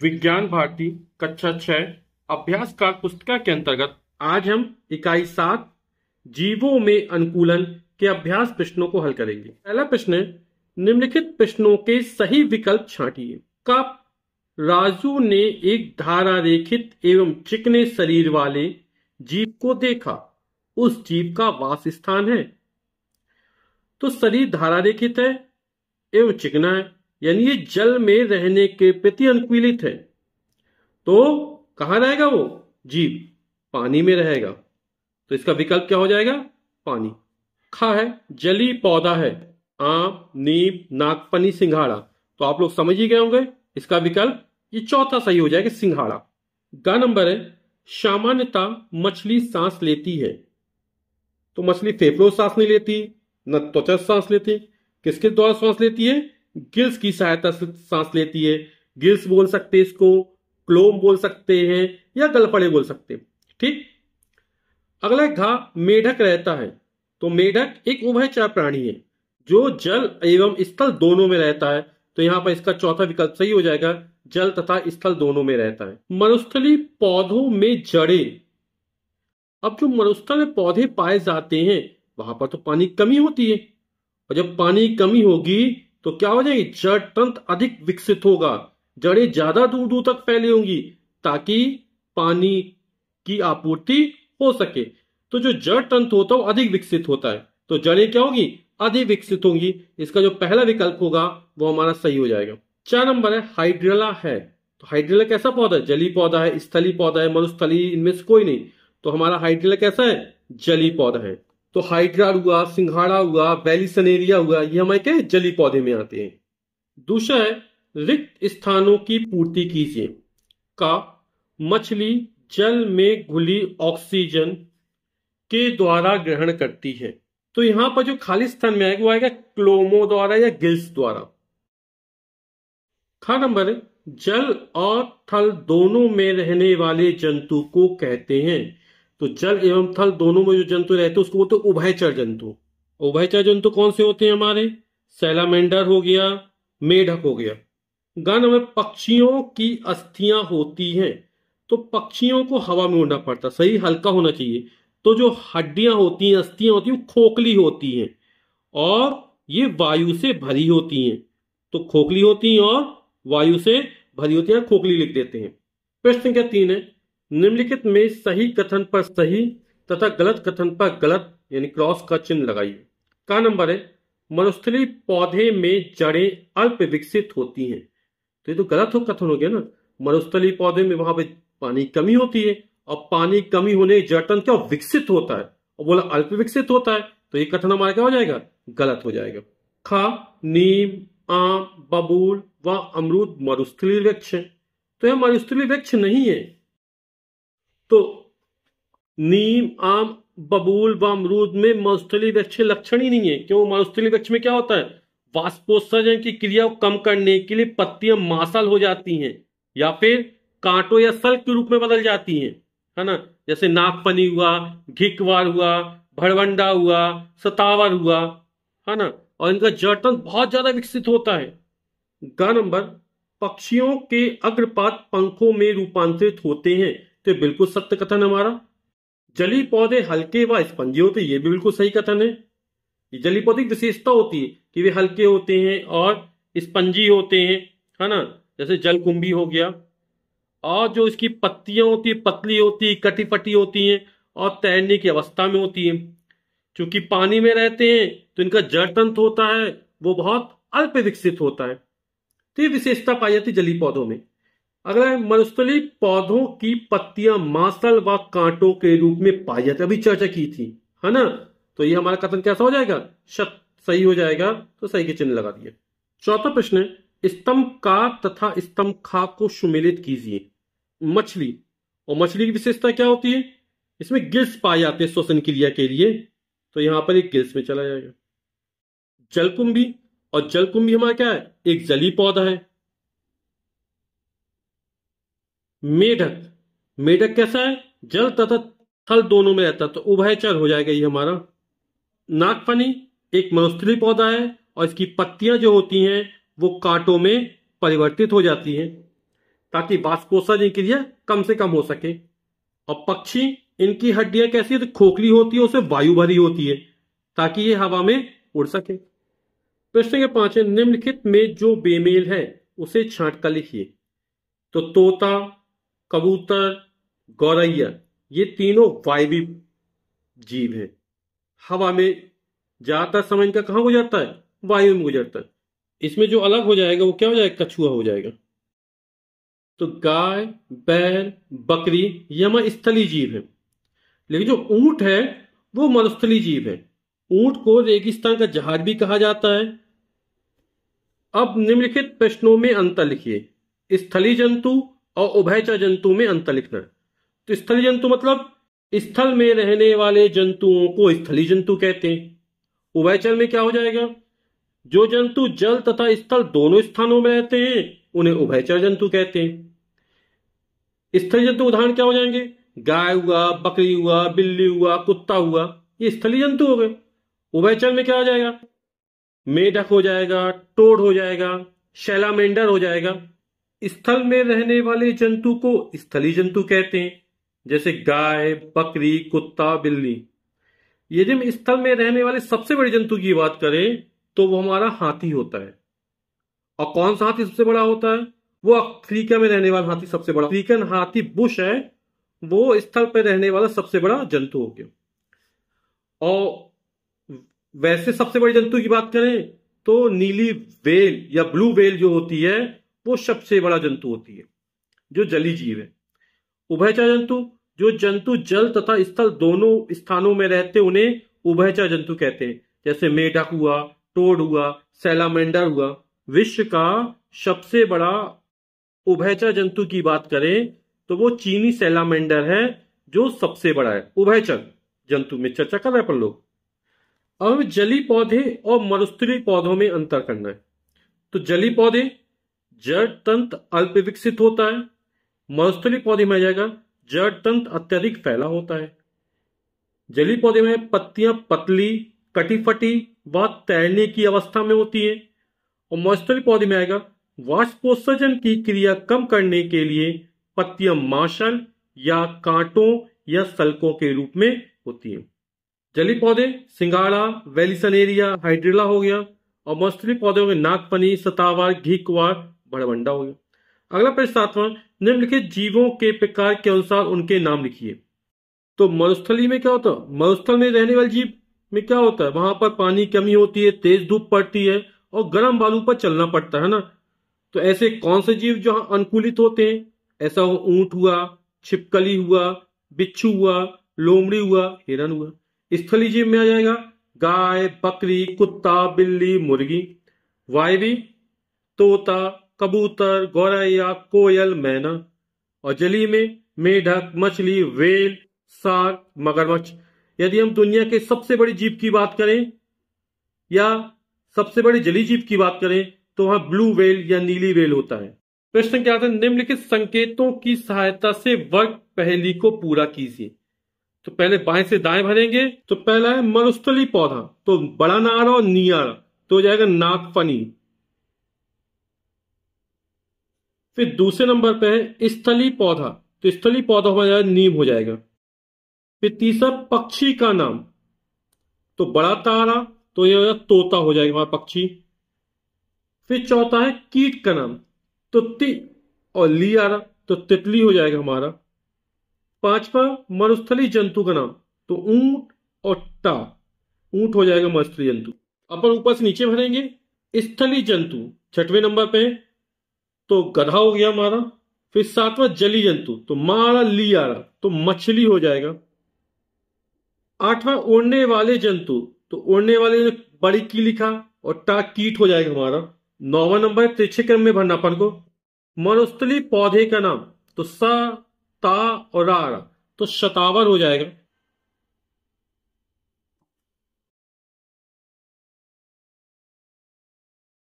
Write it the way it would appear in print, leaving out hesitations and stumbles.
विज्ञान भारती कक्षा 6 अभ्यास काल पुस्तिका के अंतर्गत आज हम इकाई 7 जीवों में अनुकूलन के अभ्यास प्रश्नों को हल करेंगे। पहला प्रश्न है, निम्नलिखित प्रश्नों के सही विकल्प छांटिए। कब राजू ने एक धारारेखित एवं चिकने शरीर वाले जीव को देखा, उस जीव का वास स्थान है। तो शरीर धारारेखित है एवं चिकना है, यानी ये जल में रहने के प्रति अनुकूलित है। तो कहां रहेगा वो जीव? पानी में रहेगा। तो इसका विकल्प क्या हो जाएगा? पानी। खा है, जली पौधा है, आम, नीम, नागफनी, सिंघाड़ा। तो आप लोग समझ ही गए होंगे, इसका विकल्प ये चौथा सही हो जाएगा, सिंघाड़ा। ग नंबर है, सामान्यतः मछली सांस लेती है। तो मछली फेफड़ों से सांस नहीं लेती, न त्वचा से सांस लेती। किसके द्वारा सांस लेती है? गिल्स की सहायता से सांस लेती है। गिल्स बोल सकते हैं इसको, क्लोम बोल सकते हैं, या गलफड़े बोल सकते हैं। ठीक। अगला घा मेढक रहता है। तो मेढक एक उभयचर प्राणी है जो जल एवं स्थल दोनों में रहता है। तो यहां पर इसका चौथा विकल्प सही हो जाएगा, जल तथा स्थल दोनों में रहता है। मरुस्थलीय पौधों में जड़ें। अब जो मरुस्थल में पौधे पाए जाते हैं वहां पर तो पानी की कमी होती है, और जब पानी की कमी होगी तो क्या हो जाएगी? जड़ तंत्र अधिक विकसित होगा, जड़ें ज्यादा दूर दूर तक फैली होंगी ताकि पानी की आपूर्ति हो सके। तो जो जड़ तंत्र होता है वो अधिक विकसित होता है, तो जड़ें क्या होगी? अधिक विकसित होंगी। इसका जो पहला विकल्प होगा वो हमारा सही हो जाएगा। 4 नंबर है, हाइड्रेला है। तो हाइड्रेला कैसा पौधा है? जली पौधा है, स्थली पौधा है, मरुस्थलीय, इनमें से कोई नहीं। तो हमारा हाइड्रेला कैसा है? जली पौधा है। तो हाइड्रा हुआ, सिंघाड़ा हुआ, वेलिसनेरिया हुआ, ये हमारे क्या है? जली पौधे में आते हैं। दूसरा है, रिक्त स्थानों की पूर्ति कीजिए। का मछली जल में घुली ऑक्सीजन के द्वारा ग्रहण करती है। तो यहां पर जो खाली स्थान में आएगा वो आएगा क्लोमो द्वारा या गिल्स द्वारा। खा नंबर है, जल और थल दोनों में रहने वाले जंतु को कहते हैं। तो जल एवं थल दोनों में जो जंतु रहते हैं उसको बोलते हैं उभयचर जंतु। उभयचर जंतु कौन से होते हैं हमारे? सैलामेंडर हो गया, मेढक हो गया। गण में पक्षियों की अस्थियां होती हैं। तो पक्षियों को हवा में उड़ना पड़ता, सही हल्का होना चाहिए। तो जो हड्डियां होती हैं, अस्थियां होती हैं, वो खोखली होती हैं और ये वायु से भरी होती हैं। तो खोखली होती हैं और वायु से भरी होती है, खोखली लिख देते हैं। प्रश्न संख्या 3 है, निम्नलिखित में सही कथन पर सही तथा गलत कथन पर गलत यानी क्रॉस का चिन्ह लगाइए। का नंबर है, मरुस्थलीय पौधे में जड़ें अल्प विकसित होती हैं। तो ये तो गलत हो कथन हो गया ना। मरुस्थलीय पौधे में वहां पे पानी की कमी होती है और पानी की कमी होने जड़तंत्र क्या विकसित होता है, और बोला अल्प विकसित होता है। तो ये कथन हमारा क्या हो जाएगा? गलत हो जाएगा। खा नीम, आम, बबूल व अमरूद मरुस्थलीय वृक्ष है। तो यह मरुस्थलीय वृक्ष नहीं है। तो नीम, आम, बबूल व अमरूद में मरुस्थलीय वृक्ष लक्षण ही नहीं है। क्यों? मरुस्थलीय वृक्ष में क्या होता है? वाष्पोत्सर्जन की क्रिया को कम करने के लिए पत्तियां मांसल हो जाती हैं या फिर कांटों या सल्क के रूप में बदल जाती हैं, है ना। जैसे नागफनी हुआ, घिकवार हुआ, भड़वंडा हुआ, सतावर हुआ, है ना। और इनका जड़तंत्र बहुत ज्यादा विकसित होता है। ग नंबर, पक्षियों के अग्रपात पंखों में रूपांतरित होते हैं। तो बिल्कुल सत्य कथन हमारा। जली पौधे हल्के व स्पंजी होते हैं, ये भी बिल्कुल सही कथन है। ये जली पौधे की विशेषता होती है कि वे हल्के होते हैं और स्पंजी होते हैं, है ना। जैसे जलकुंभी हो गया। और जो इसकी पत्तियां होती है पतली होती है, कटी फटी होती हैं और तैरने की अवस्था में होती है। क्योंकि पानी में रहते हैं तो इनका जड़ तंत्र होता है वो बहुत अल्प विकसित होता है। तो ये विशेषता पाई जाती है जली पौधों में। अगला है, मरुस्थलीय पौधों की पत्तियां मांसल व कांटों के रूप में पाई जाती, अभी चर्चा की थी, है ना। तो ये हमारा कथन कैसा हो जाएगा? सही हो जाएगा। तो सही के चिन्ह लगा दिए। चौथा प्रश्न है, स्तंभ का तथा स्तंभ खा को सुमेलित कीजिए। मछली, और मछली की विशेषता क्या होती है? इसमें गिल्स पाए जाते हैं श्वसन क्रिया के लिए। तो यहां पर एक गिल्स में चला जाएगा। जलकुंभी, और जलकुंभी हमारा क्या है? एक जली पौधा है। मेढक, मेढक कैसा है? जल तथा थल दोनों में रहता है, तो उभयचर हो जाएगा ये हमारा। नागफनी एक मरुस्थलीय पौधा है और इसकी पत्तियां जो होती हैं वो कांटों में परिवर्तित हो जाती हैं। ताकि वाष्पोत्सर्जन क्रिया कम से कम हो सके। और पक्षी, इनकी हड्डियां कैसी है, तो खोखली होती है, उसमें वायु भरी होती है ताकि ये हवा में उड़ सके। प्रश्न के 5 है, निम्नलिखित में जो बेमेल है उसे छांट कर लिखिए। तो तोता, कबूतर, गौरैया, ये तीनों वायवीय जीव हैं। हवा में ज्यादातर समय इनका कहां गुजरता है, वायु में गुजरता है। इसमें जो अलग हो जाएगा वो क्या हो जाएगा, कछुआ हो जाएगा। तो गाय, बैल, बकरी ये हमारे स्थलीय जीव है, लेकिन जो ऊंट है वो मरुस्थलीय जीव है। ऊंट को रेगिस्तान का जहाज भी कहा जाता है। अब निम्नलिखित प्रश्नों में अंतर लिखिए। स्थलीय जंतु और उभयचर जंतु में अंतर लिखना है। तो स्थलीय जंतु मतलब स्थल में रहने वाले जंतुओं को स्थलीय जंतु कहते हैं। उभयचर में क्या हो जाएगा, जो जंतु जल तथा स्थल दोनों स्थानों में रहते हैं उन्हें उभयचर जंतु कहते हैं। स्थलीय जंतु उदाहरण क्या हो जाएंगे, गाय हुआ, बकरी हुआ, बिल्ली हुआ, कुत्ता हुआ, ये स्थलीय जंतु हो गए। उभयचर में क्या हो जाएगा, मेढक हो जाएगा, टोड हो जाएगा, सैलामेंडर हो जाएगा। स्थल में रहने वाले जंतु को स्थलीय जंतु कहते हैं, जैसे गाय, बकरी, कुत्ता, बिल्ली। यदि हम स्थल में रहने वाले सबसे बड़े जंतु की बात करें तो वो हमारा हाथी होता है। और कौन सा हाथी सबसे बड़ा होता है, वो अफ्रीका में रहने वाला हाथी सबसे बड़ा, अफ्रीकन हाथी बुश है, वो स्थल पर रहने वाला सबसे बड़ा जंतु हो गया। और वैसे सबसे बड़े जंतु की बात करें तो नीली वेल या ब्लू वेल जो होती है वो सबसे बड़ा जंतु होती है, जो जलीय जीव है। उभयचर जंतु, जो जंतु जल तथा स्थल दोनों स्थानों में रहते उन्हें उभयचर जंतु कहते हैं, जैसे मेढक हुआ, टोड हुआ, सैलामेंडर हुआ। विश्व का सबसे बड़ा उभयचर जंतु की बात करें तो वो चीनी सैलामेंडर है, जो सबसे बड़ा है। उभयचर जंतु में चर्चा कर रहे हैं अपन लोग। अब जलीय पौधे और मरुस्थलीय पौधों में अंतर करना है। तो जलीय पौधे, जड़ तंत्र अल्प विकसित होता है। मरुस्थलीय पौधे में आ जाएगा, जड़ तंत्र अत्यधिक फैला होता है। जलीय पौधे में पत्तियां पतली, कटी-फटी व तैरने की अवस्था में होती है। और मरुस्थलीय पौधे में आएगा, वाष्पोत्सर्जन की क्रिया कम करने के लिए पत्तियां मांसल या कांटों या सल्कों के रूप में होती हैं। जलीय पौधे सिंगाड़ा, वेलिसनेरिया, हाइड्रिला हो गया। और मरुस्थलीय पौधों में नागफनी, सतावार, घीकुआर, भड़वंडा हो गया। अगला प्रश्न 7वां, निम्नलिखित जीवों के प्रकार के अनुसार उनके नाम लिखिए। तो मरुस्थली में क्या होता है, मरुस्थल में रहने वाले जीव में क्या होता है, वहां पर पानी की कमी होती है, तेज धूप पड़ती है और गर्म बालू पर चलना पड़ता है ना। तो ऐसे कौन से जीव जो अनुकूलित होते हैं, ऐसा ऊंट हुआ, छिपकली हुआ, बिच्छू हुआ, लोमड़ी हुआ, हिरन हुआ। स्थलीय जीव में आ जाएगा, गाय, बकरी, कुत्ता, बिल्ली, मुर्गी। वायवीय, तोता, कबूतर, गौरैया, कोयल, मैना। और जलीय में मेढक, मछली, व्हेल, शार्क, मगरमच्छ। यदि हम दुनिया के सबसे बड़ी जीव की बात करें या सबसे बड़े जलीय जीव की बात करें तो वहां ब्लू व्हेल या नीली व्हेल होता है। प्रश्न क्या आता है, निम्नलिखित संकेतों की सहायता से वर्ग पहेली को पूरा कीजिए। तो पहले बाएं से दाएं भरेंगे। तो पहला है मरुस्थलीय पौधा, तो बड़ा नारा और नियारा, तो हो जाएगा नागफनी। फिर दूसरे नंबर पे है स्थलीय पौधा, तो स्थलीय पौधा हो जाएगा नीम हो जाएगा। फिर तीसरा पक्षी का नाम, तो बड़ा तारा, तो यह तोता हो जाएगा हमारा पक्षी। फिर चौथा है कीट का नाम, तो और लियारा, तो तितली हो जाएगा हमारा। पांचवा मरुस्थलीय जंतु का नाम, तो ऊंट और टा, ऊंट हो जाएगा मरुस्थलीय जंतु। अपन ऊपर से नीचे भरेंगे। स्थलीय जंतु 6वें नंबर पे, तो गधा हो गया हमारा। फिर 7वां जलीय जंतु, तो मारा लियारा, तो मछली हो जाएगा। 8वां उड़ने वाले जंतु, तो उड़ने वाले बड़ी की लिखा और टा कीट हो जाएगा हमारा। 9वां नंबर तिरछे क्रम में भरना अपन को। मरुस्थलीय पौधे का नाम, तो सा, ता और रा, तो शतावर हो जाएगा।